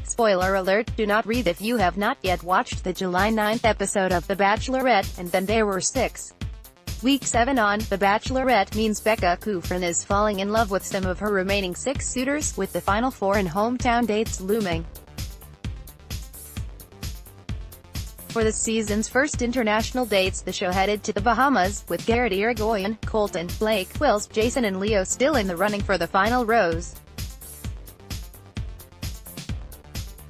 Spoiler alert, do not read if you have not yet watched the July 9th episode of The Bachelorette, and then there were 6. Week 7 on The Bachelorette means Becca Kufrin is falling in love with some of her remaining 6 suitors, with the final 4 in hometown dates looming. For the season's first international dates, the show headed to the Bahamas, with Garrett Yrigoyen, Colton, Blake, Wills, Jason and Leo still in the running for the final rose.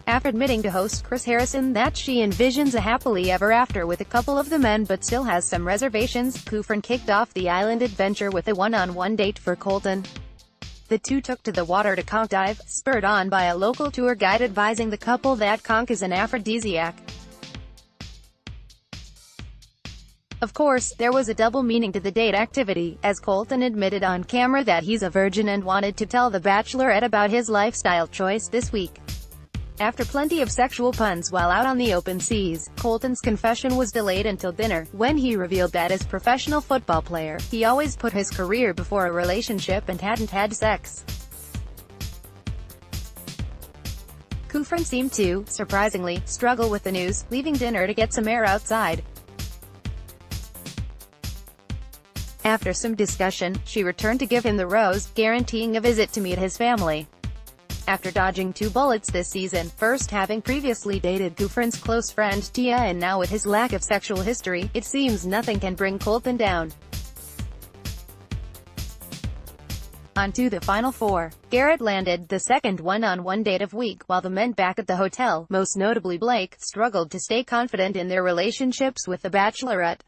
After admitting to host Chris Harrison that she envisions a happily ever after with a couple of the men but still has some reservations, Kufrin kicked off the island adventure with a one-on-one date for Colton. The two took to the water to conch dive, spurred on by a local tour guide advising the couple that conch is an aphrodisiac. Of course, there was a double meaning to the date activity, as Colton admitted on camera that he's a virgin and wanted to tell The Bachelorette about his lifestyle choice this week. After plenty of sexual puns while out on the open seas, Colton's confession was delayed until dinner, when he revealed that as professional football player, he always put his career before a relationship and hadn't had sex. Kufrin seemed to, surprisingly, struggle with the news, leaving dinner to get some air outside. After some discussion, she returned to give him the rose, guaranteeing a visit to meet his family. After dodging 2 bullets this season, first having previously dated Kufrin's close friend Tia and now with his lack of sexual history, it seems nothing can bring Colton down. On to the final 4. Garrett landed the second one-on-one date of week, while the men back at the hotel, most notably Blake, struggled to stay confident in their relationships with the Bachelorette.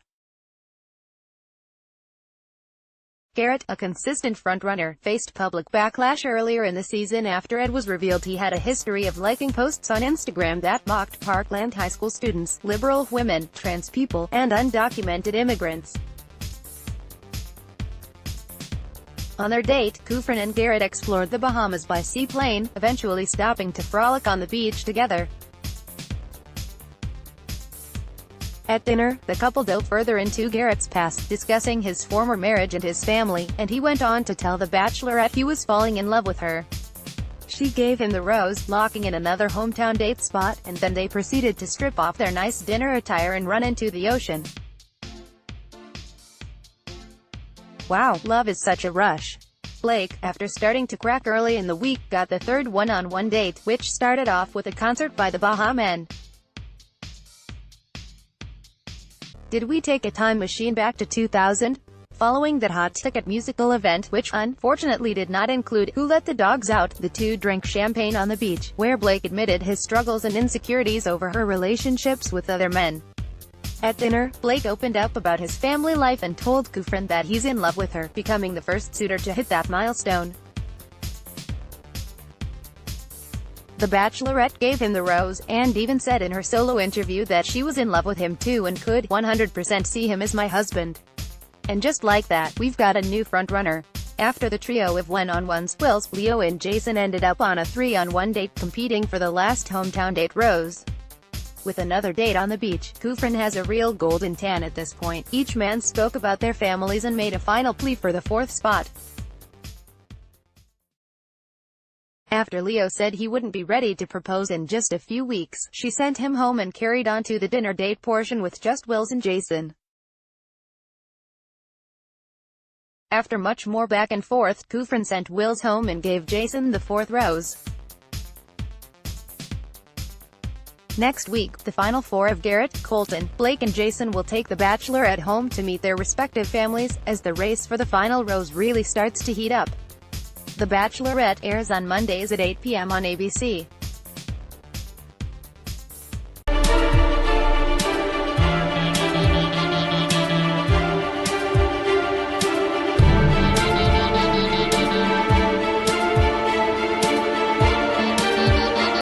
Garrett, a consistent frontrunner, faced public backlash earlier in the season after it was revealed he had a history of liking posts on Instagram that mocked Parkland High School students, liberal women, trans people, and undocumented immigrants. On their date, Kufrin and Garrett explored the Bahamas by seaplane, eventually stopping to frolic on the beach together. At dinner, the couple delved further into Garrett's past, discussing his former marriage and his family, and he went on to tell The Bachelorette he was falling in love with her. She gave him the rose, locking in another hometown date spot, and then they proceeded to strip off their nice dinner attire and run into the ocean. Wow, love is such a rush. Blake, after starting to crack early in the week, got the third one-on-one date, which started off with a concert by the Bahamas. Did we take a time machine back to 2000? Following that hot ticket musical event, which unfortunately did not include Who Let the Dogs Out, the two drank champagne on the beach, where Blake admitted his struggles and insecurities over her relationships with other men. At dinner, Blake opened up about his family life and told Kufrin that he's in love with her, becoming the first suitor to hit that milestone. The Bachelorette gave him the rose, and even said in her solo interview that she was in love with him too and could 100% see him as my husband. And just like that, we've got a new frontrunner. After the trio of one-on-ones, Wills, Leo and Jason ended up on a 3-on-1 date competing for the last hometown date rose. With another date on the beach, Kufrin has a real golden tan at this point. Each man spoke about their families and made a final plea for the 4th spot. After Leo said he wouldn't be ready to propose in just a few weeks, she sent him home and carried on to the dinner date portion with just Wills and Jason. After much more back and forth, Kufrin sent Wills home and gave Jason the 4th rose. Next week, the final 4 of Garrett, Colton, Blake and Jason will take the Bachelorette home to meet their respective families, as the race for the final rose really starts to heat up. The Bachelorette airs on Mondays at 8 p.m. on ABC.